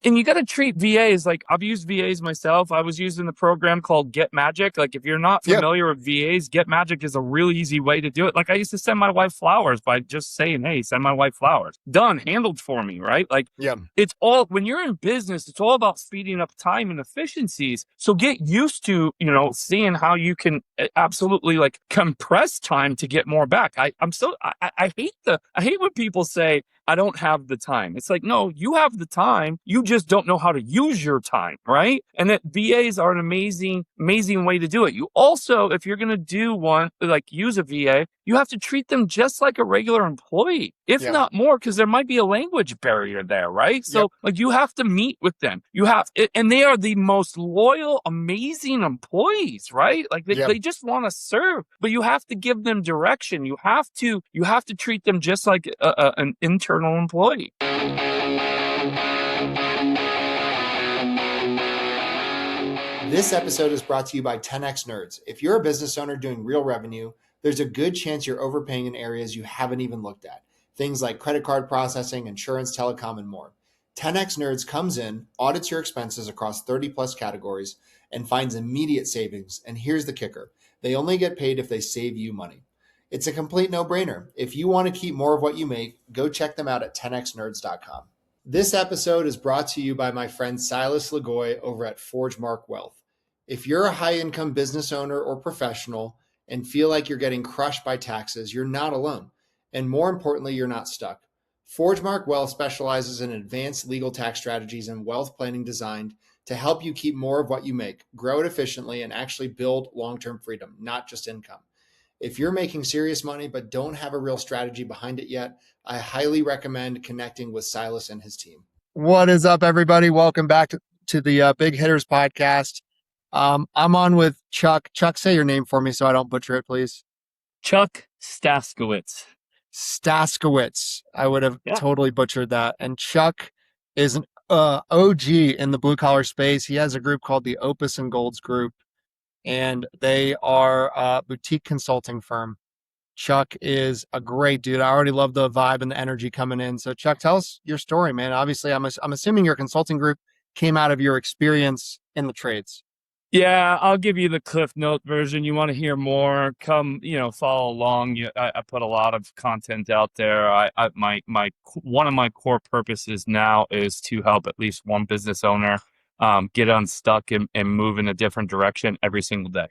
And you got to treat VAs like I've used VAs myself. I was using the program called Get Magic. Like if you're not Yep. familiar with VAs, Get Magic is a really easy way to do it. Like I used to send my wife flowers by just saying, "Hey, send my wife flowers." Done, handled for me, right? Like Yep. it's all when you're in business, it's all about speeding up time and efficiencies. So get used to, seeing how you can absolutely like compress time to get more back. I hate when people say, I don't have the time. It's like, no, you have the time. You just don't know how to use your time, right? And that VAs are an amazing, amazing way to do it. You also, if you're going to do one, like use a VA, you have to treat them just like a regular employee, if Yep. not more, because there might be a language barrier there, right? So, Yep. like, you have to meet with them. And they are the most loyal, amazing employees, right? Like, Yep. they just want to serve, but you have to give them direction. You have to treat them just like an internal employee. This episode is brought to you by 10x Nerds. If you're a business owner doing real revenue, there's a good chance you're overpaying in areas you haven't even looked at. Things like credit card processing, insurance, telecom, and more. 10x Nerds comes in, audits your expenses across 30 plus categories, and finds immediate savings. And here's the kicker. They only get paid if they save you money. It's a complete no-brainer. If you want to keep more of what you make, go check them out at 10xnerds.com. This episode is brought to you by my friend Silas Lagoy over at ForgeMark Wealth. If you're a high-income business owner or professional and feel like you're getting crushed by taxes, you're not alone. And more importantly, you're not stuck. ForgeMark Wealth specializes in advanced legal tax strategies and wealth planning designed to help you keep more of what you make, grow it efficiently, and actually build long-term freedom, not just income. If you're making serious money but don't have a real strategy behind it yet, I highly recommend connecting with Silas and his team. What is up, everybody? Welcome back to the Big Hitters podcast. I'm on with Chuck. Chuck, say your name for me so I don't butcher it, please. Chuck Staszkiewicz. Staszkiewicz. I would have Yeah. totally butchered that. And Chuck is an OG in the blue collar space. He has a group called the Opus and Golds Group, and they are a boutique consulting firm. Chuck is a great dude. I already love the vibe and the energy coming in. So Chuck, tell us your story, man. Obviously, I'm assuming your consulting group came out of your experience in the trades. Yeah, I'll give you the Cliff Note version. You want to hear more? Come, follow along. I put a lot of content out there. One of my core purposes now is to help at least one business owner get unstuck and move in a different direction every single day.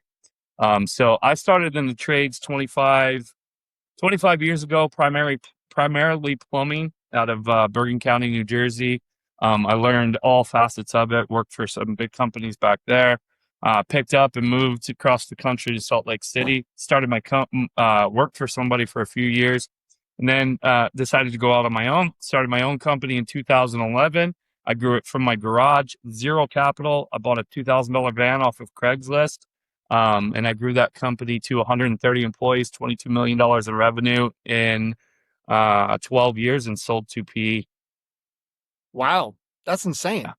So I started in the trades 25 years ago, primarily plumbing out of Bergen County, New Jersey. I learned all facets of it, worked for some big companies back there, picked up and moved across the country to Salt Lake City, started worked for somebody for a few years, and then decided to go out on my own, started my own company in 2011. I grew it from my garage, zero capital. I bought a $2,000 van off of Craigslist. And I grew that company to 130 employees, $22 million in revenue in 12 years and sold to PE. Wow, that's insane.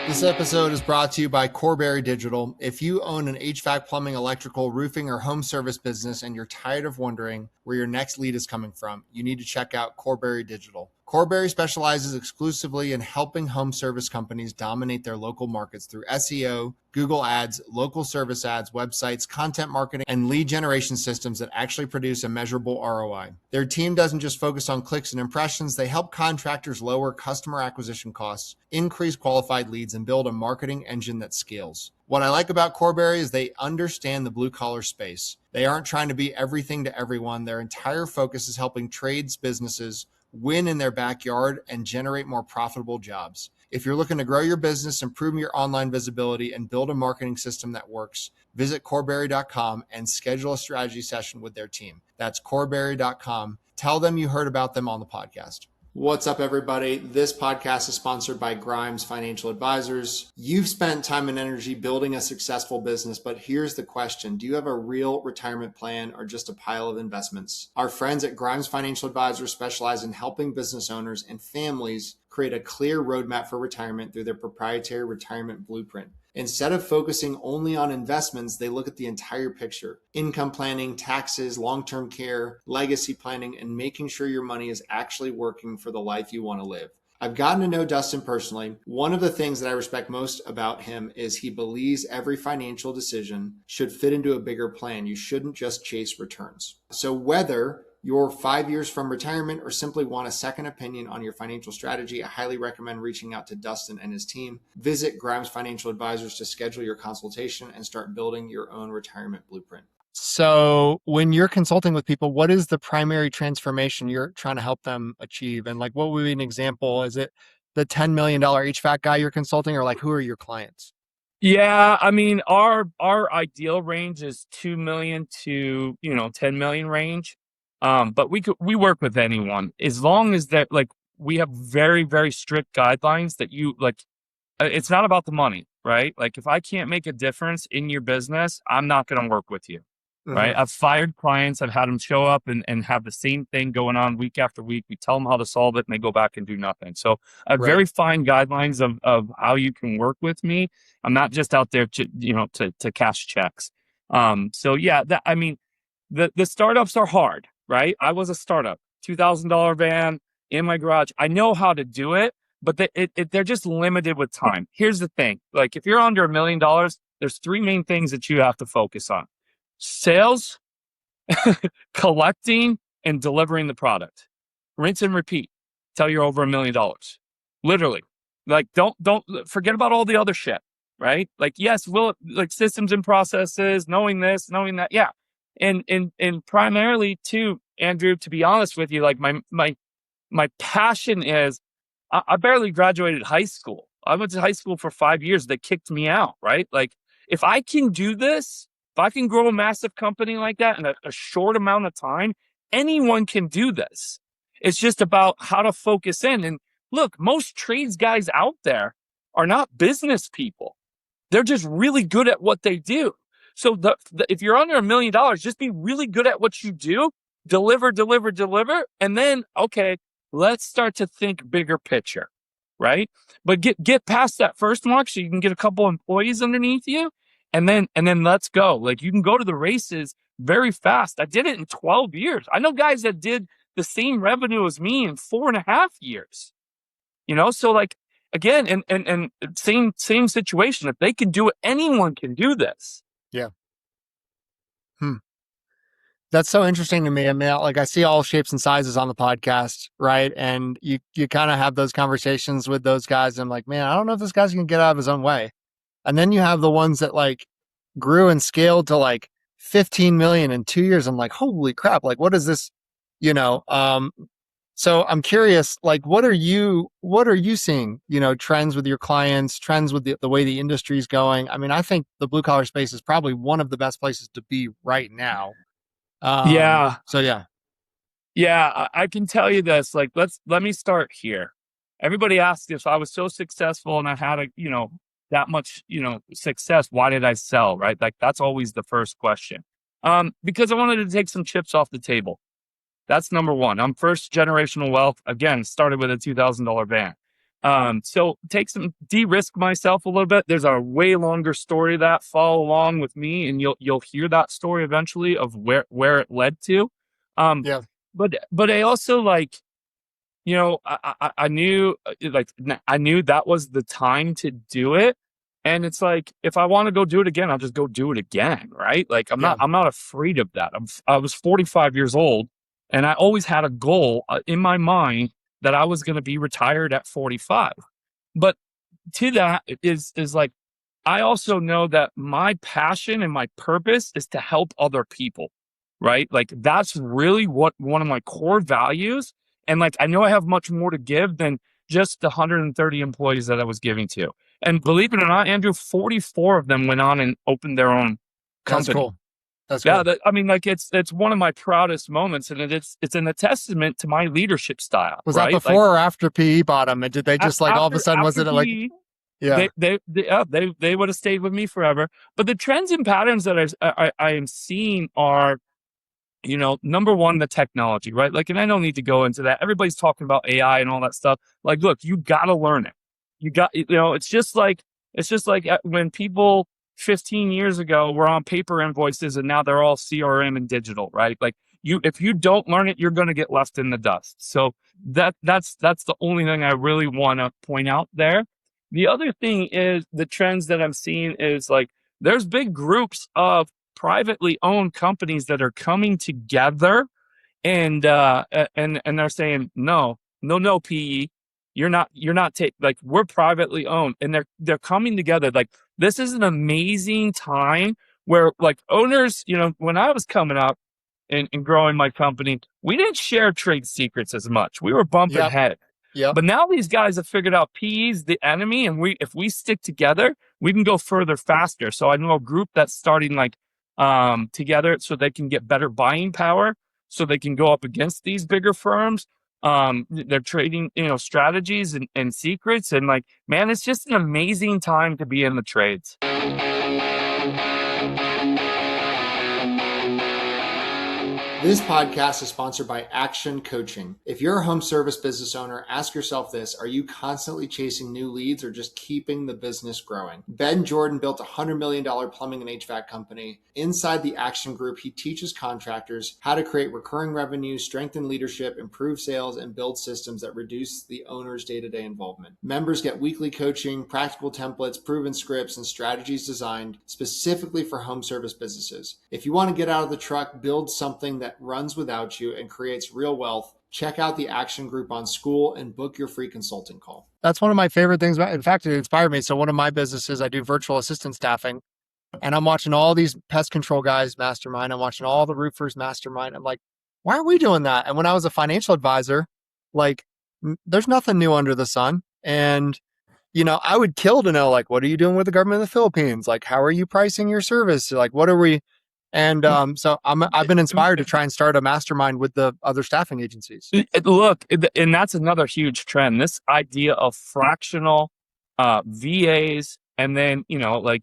This episode is brought to you by Corberry Digital. If you own an HVAC, plumbing, electrical, roofing, or home service business and you're tired of wondering where your next lead is coming from, you need to check out Corberry Digital. Corberry specializes exclusively in helping home service companies dominate their local markets through SEO, Google Ads, local service ads, websites, content marketing, and lead generation systems that actually produce a measurable ROI. Their team doesn't just focus on clicks and impressions. They help contractors lower customer acquisition costs, increase qualified leads, and build a marketing engine that scales. What I like about Corberry is they understand the blue collar space. They aren't trying to be everything to everyone. Their entire focus is helping trades businesses win in their backyard and generate more profitable jobs. If you're looking to grow your business, improve your online visibility, and build a marketing system that works, visit Corberry.com and schedule a strategy session with their team. That's Corberry.com. Tell them you heard about them on the podcast. What's up, everybody? This podcast is sponsored by Grimes Financial Advisors. You've spent time and energy building a successful business, but here's the question. Do you have a real retirement plan or just a pile of investments? Our friends at Grimes Financial Advisors specialize in helping business owners and families create a clear roadmap for retirement through their proprietary retirement blueprint. Instead of focusing only on investments, they look at the entire picture: income planning, taxes, long-term care, legacy planning, and making sure your money is actually working for the life you want to live. I've gotten to know Dustin personally. One of the things that I respect most about him is he believes every financial decision should fit into a bigger plan. You shouldn't just chase returns. So whether you're 5 years from retirement or simply want a second opinion on your financial strategy, I highly recommend reaching out to Dustin and his team. Visit Grimes Financial Advisors to schedule your consultation and start building your own retirement blueprint. So when you're consulting with people, what is the primary transformation you're trying to help them achieve? And like, what would be an example? Is it the $10 million HVAC guy you're consulting, or like, who are your clients? Yeah, I mean, our ideal range is 2 million to 10 million range. But we work with anyone as long as that, like, we have very, very strict guidelines that you like. It's not about the money, right? Like, if I can't make a difference in your business, I'm not going to work with you. Right. I've fired clients. I've had them show up and have the same thing going on week after week. We tell them how to solve it and they go back and do nothing. So I have very fine guidelines of how you can work with me. I'm not just out there to cash checks. So yeah, I mean, the startups are hard, right? I was a startup, $2,000 van in my garage. I know how to do it, but they're just limited with time. Here's the thing. Like, if you're under $1 million, there's three main things that you have to focus on: sales, collecting, and delivering the product. Rinse and repeat till you're over $1 million. Literally. Like, don't forget about all the other shit, right? Like, yes, like systems and processes, knowing this, knowing that. Yeah. And primarily too, Andrew, to be honest with you, like my passion is, I barely graduated high school. I went to high school for 5 years. They kicked me out, right? Like, if I can do this, if I can grow a massive company like that in a short amount of time, anyone can do this. It's just about how to focus in. And look, most trades guys out there are not business people. They're just really good at what they do. So if you're under $1 million, just be really good at what you do, deliver, and then, okay, let's start to think bigger picture, right? But get past that first mark so you can get a couple employees underneath you. And then let's go. Like, you can go to the races very fast. I did it in 12 years. I know guys that did the same revenue as me in 4.5 years. So like, again, and same situation. If they can do it, anyone can do this. Yeah. That's so interesting to me. I mean, like, I see all shapes and sizes on the podcast, right? And you kind of have those conversations with those guys. And I'm like, man, I don't know if this guy's going to get out of his own way. And then you have the ones that like grew and scaled to like 15 million in 2 years. I'm like, holy crap. Like, what is this? So I'm curious, like, what are you seeing, trends with your clients, trends with the way the industry is going? I mean, I think the blue collar space is probably one of the best places to be right now. Yeah. So yeah. Yeah, I can tell you this. Like, let me start here. Everybody asks if I was so successful and I had that much, success, why did I sell? Right? Like, that's always the first question. Because I wanted to take some chips off the table. That's number one. I'm first generational wealth. Again, started with a $2,000 van. So de-risk myself a little bit. There's a way longer story that follow along with me, and you'll hear that story eventually of where it led to. Yeah. But I also, like, I knew that was the time to do it. And it's like, if I want to go do it again, I'll just go do it again. Right. Like, I'm not afraid of that. I was 45 years old and I always had a goal in my mind that I was going to be retired at 45. But to that is like, I also know that my passion and my purpose is to help other people. Right. Like, that's really what one of my core values. And like, I know I have much more to give than just the 130 employees that I was giving to. And believe it or not, Andrew, 44 of them went on and opened their own company. That's cool. That's cool. Yeah. I mean, like, it's one of my proudest moments, and it's a testament to my leadership style. Was that before or after PE bought them? And did they just like all of a sudden, was it PE, like, yeah, they would have stayed with me forever. But the trends and patterns that I am seeing are, number one, the technology, right? Like, and I don't need to go into that. Everybody's talking about AI and all that stuff. Like, look, you got to learn it. It's just like It's just like when people 15 years ago were on paper invoices and now they're all CRM and digital, right? Like if you don't learn it, you're going to get left in the dust. So that's the only thing I really want to point out there. The other thing is the trends that I'm seeing is like there's big groups of privately owned companies that are coming together and they're saying no PE, you're not like we're privately owned, and they're coming together. Like this is an amazing time where like owners, when I was coming up and growing my company, we didn't share trade secrets as much. We were bumping Yep. heads. Yep. But now these guys have figured out PE's the enemy, and if we stick together, we can go further faster. So I know a group that's starting like together so they can get better buying power, so they can go up against these bigger firms. They're trading, strategies and secrets, and like, man, it's just an amazing time to be in the trades. This podcast is sponsored by Action Coaching. If you're a home service business owner, ask yourself this: are you constantly chasing new leads or just keeping the business growing? Ben Jordan built a $100 million plumbing and HVAC company. Inside the Action Group, he teaches contractors how to create recurring revenue, strengthen leadership, improve sales, and build systems that reduce the owner's day-to-day involvement. Members get weekly coaching, practical templates, proven scripts, and strategies designed specifically for home service businesses. If you want to get out of the truck, build something that runs without you and creates real wealth, check out the Action Group on School and book your free consulting call. That's one of my favorite things. In fact, it inspired me. So one of my businesses, I do virtual assistant staffing, and I'm watching all these pest control guys mastermind. I'm watching all the roofers mastermind. I'm like, why are we doing that? And when I was a financial advisor, like there's nothing new under the sun. And, I would kill to know, like, what are you doing with the government of the Philippines? Like, how are you pricing your service? Like, what are we? And so I've been inspired to try and start a mastermind with the other staffing agencies. Look, and that's another huge trend. This idea of fractional VAs, and then the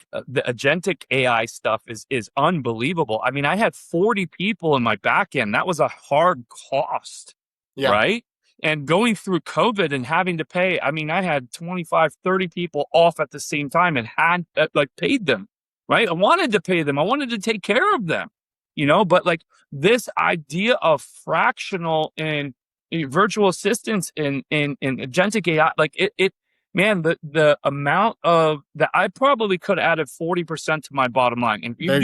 agentic AI stuff is unbelievable. I mean, I had 40 people in my back end. That was a hard cost, right? And going through COVID and having to pay, I mean, I had 25, 30 people off at the same time and had paid them. Right. I wanted to pay them. I wanted to take care of them, but like this idea of fractional and virtual assistants and agentic AI, like man, the amount of that, I probably could have added 40% to my bottom line. And if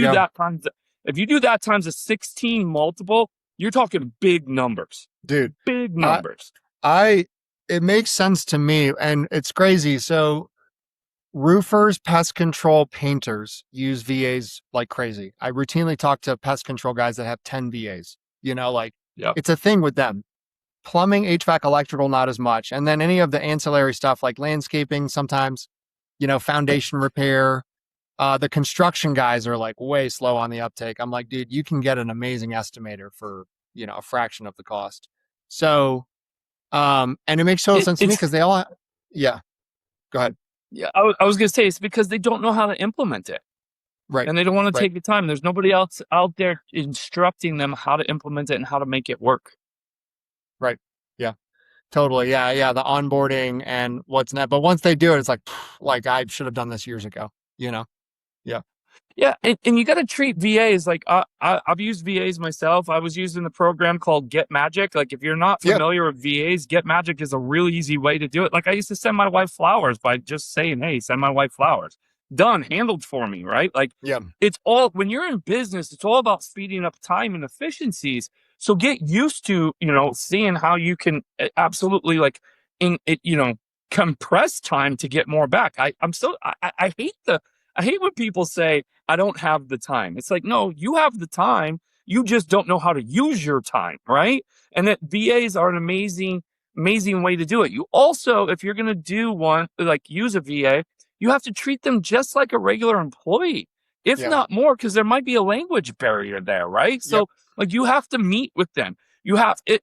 you do that times a 16 multiple, you're talking big numbers, dude, big numbers. It makes sense to me, and it's crazy. So roofers, pest control, painters use VAs like crazy. I routinely talk to pest control guys that have 10 VAs, It's a thing with them. Plumbing, HVAC, electrical, not as much. And then any of the ancillary stuff like landscaping, sometimes, foundation repair. The construction guys are like way slow on the uptake. I'm like, dude, you can get an amazing estimator for, a fraction of the cost. So, and it makes total sense to me because they all, go ahead. Yeah, I was going to say it's because they don't know how to implement it. Right. And they don't want to take the time. There's nobody else out there instructing them how to implement it and how to make it work. Right. Yeah, totally. Yeah. The onboarding and what's next. But once they do it, it's like I should have done this years ago, Yeah. Yeah. And you got to treat VAs like I've used VAs myself. I was using the program called Get Magic. Like if you're not familiar with VAs, Get Magic is a really easy way to do it. Like I used to send my wife flowers by just saying, hey, send my wife flowers. Done, handled for me, right? Like it's all, when you're in business, it's all about speeding up time and efficiencies. So get used to, seeing how you can absolutely compress time to get more back. I hate when people say, I don't have the time. It's like, no, you have the time. You just don't know how to use your time, right? And that VAs are an amazing way to do it. You also, if you're going to do one, like use a VA, you have to treat them just like a regular employee, if not more, because there might be a language barrier there, right? So like you have to meet with them.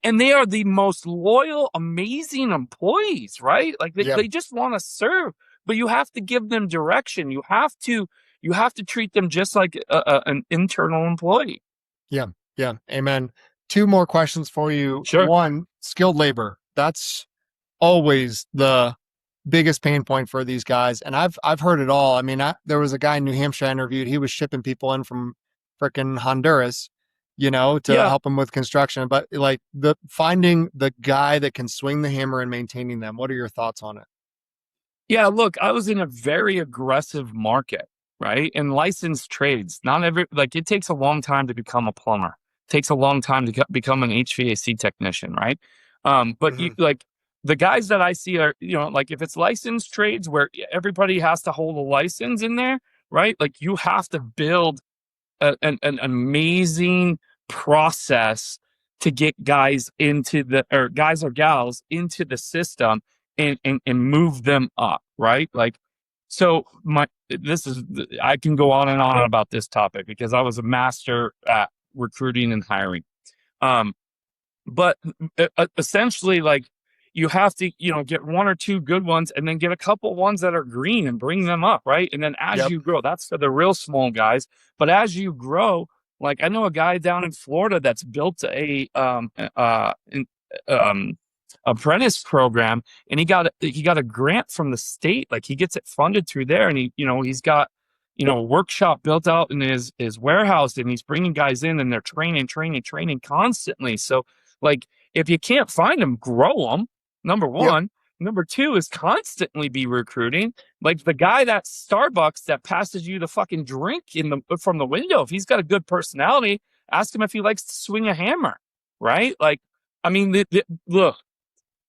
And they are the most loyal, amazing employees, right? Like they just want to serve. But you have to give them direction. You have to treat them just like an internal employee. Yeah. Amen. 2 more questions for you. Sure. 1, skilled labor. That's always the biggest pain point for these guys? And I've heard it all. I mean, there was a guy in New Hampshire I interviewed. He was shipping people in from freaking Honduras, to Yeah. help them with construction. But like finding the guy that can swing the hammer and maintaining them. What are your thoughts on it? Yeah, look, I was in a very aggressive market, right? And licensed trades. Not every like it takes a long time to become a plumber. It takes a long time to become an HVAC technician, right? But Hmm. like the guys that I see are, like if it's licensed trades where everybody has to hold a license in there, right? Like you have to build an amazing process to get guys into or guys or gals into the system and move them up, right? Like, so I can go on and on about this topic because I was a master at recruiting and hiring. Um, but essentially, like, you have to, get one or two good ones and then get a couple ones that are green and bring them up, right? And then as Yep. you grow, that's for the real small guys. But as you grow, like I know a guy down in Florida that's built um apprentice program, and he got a grant from the state. Like he gets it funded through there, and he's got a workshop built out in his warehouse, and he's bringing guys in, and they're training constantly. So like, if you can't find them, grow them. Number Yep. one. Number two is constantly be recruiting. Like the guy at Starbucks that passes you the fucking drink from the window. If he's got a good personality, ask him if he likes to swing a hammer, right? Like, I mean, look.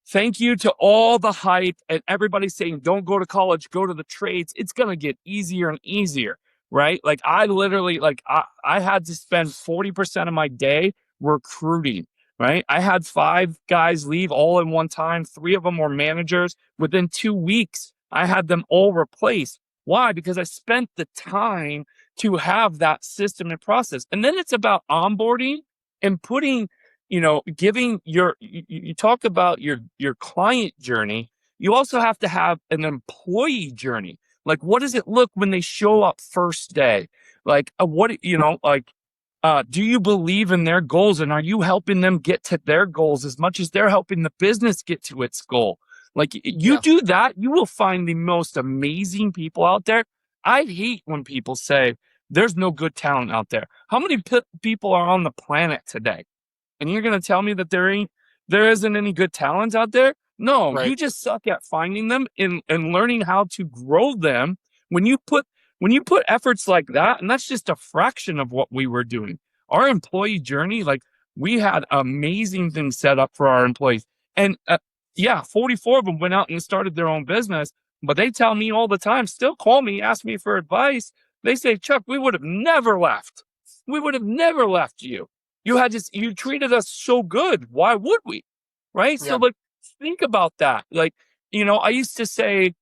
Thank you to all the hype and everybody saying, don't go to college, go to the trades. It's going to get easier and easier, right? Like I literally, like I had to spend 40% of my day recruiting, right? I had 5 guys leave all in one time. 3 of them were managers. Within 2 weeks, I had them all replaced. Why? Because I spent the time to have that system and process. And then it's about onboarding and putting, giving you talk about your client journey. You also have to have an employee journey. Like, what does it look when they show up first day? Like, do you believe in their goals, and are you helping them get to their goals as much as they're helping the business get to its goal? Like, you Yeah. do that, you will find the most amazing people out there. I hate when people say there's no good talent out there. How many people are on the planet today? And you're going to tell me that there isn't any good talent out there? No, Right. you just suck at finding them and learning how to grow them. When you put efforts like that, and that's just a fraction of what we were doing. Our employee journey, like we had amazing things set up for our employees. And yeah, 44 of them went out and started their own business, but they tell me all the time, still call me, ask me for advice. They say, Chuck, we would have never left. We would have never left you. You treated us so good. Why would we? Right. So Yeah. like, think about that. Like, I used to say,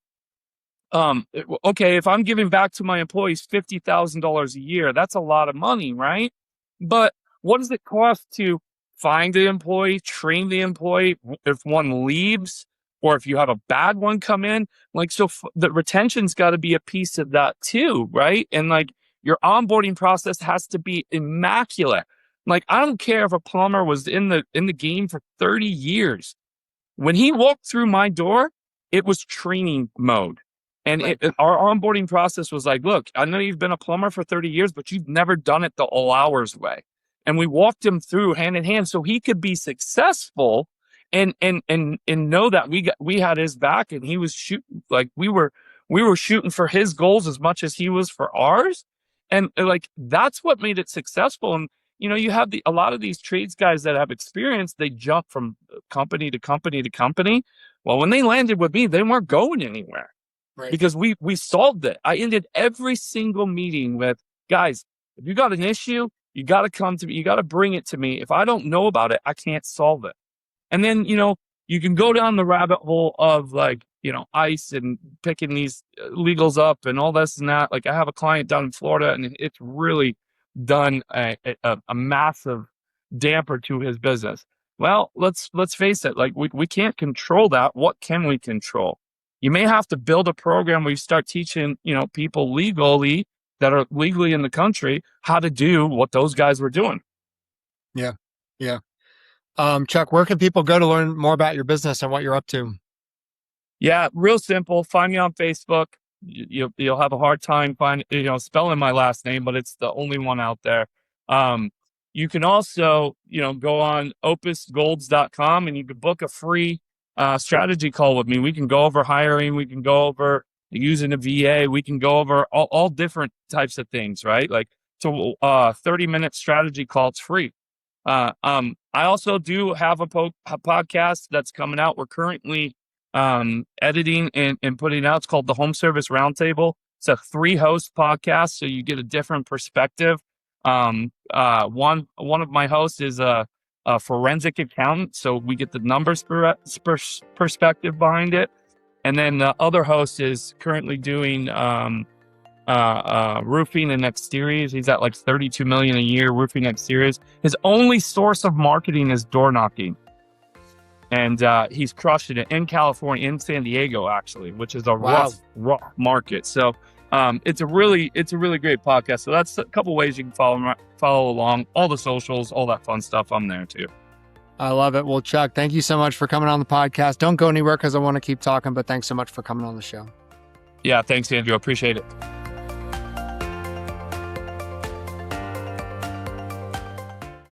okay, if I'm giving back to my employees $50,000 a year, that's a lot of money, right? But what does it cost to find the employee, train the employee if one leaves, or if you have a bad one come in? Like, so the retention's got to be a piece of that too, right? And like, your onboarding process has to be immaculate. Like, I don't care if a plumber was in the game for 30 years. When he walked through my door, it was training mode. And Right. our onboarding process was like, look, I know you've been a plumber for 30 years, but you've never done it the all hours way. And we walked him through hand in hand so he could be successful and know that we had his back, and he was shooting, like we were shooting for his goals as much as he was for ours. And like, that's what made it successful. And you have a lot of these trades guys that have experience, they jump from company to company to company. Well, when they landed with me, they weren't going anywhere Right. because we solved it. I ended every single meeting with, guys, if you got an issue, you got to come to me. You got to bring it to me. If I don't know about it, I can't solve it. And then, you can go down the rabbit hole of like, ICE and picking these legals up and all this and that. Like, I have a client down in Florida, and it's really done a massive damper to his business. Well, let's face it. Like, we can't control that. What can we control? You may have to build a program where you start teaching, people legally that are legally in the country how to do what those guys were doing. Yeah. Yeah. Chuck, where can people go to learn more about your business and what you're up to? Yeah, real simple. Find me on Facebook. You'll have a hard time spelling my last name, but it's the only one out there. You can also, go on opusgolds.com and you can book a free strategy call with me. We can go over hiring. We can go over using a VA. We can go over all different types of things, right? Like, so 30-minute strategy call, it's free. I also do have a podcast that's coming out. We're currently editing and putting out. It's called the Home Service Roundtable. It's a 3-host podcast, so you get a different perspective. One of my hosts is a forensic accountant, so we get the numbers perspective behind it. And then the other host is currently doing roofing and exteriors. He's at like $32 million a year roofing exteriors. His only source of marketing is door knocking. And he's crushing it in California, in San Diego, actually, which is a rough market. So it's a really great podcast. So that's a couple ways you can follow along. All the socials, all that fun stuff. I'm there too. I love it. Well, Chuck, thank you so much for coming on the podcast. Don't go anywhere because I want to keep talking, but thanks so much for coming on the show. Yeah, thanks, Andrew. I appreciate it.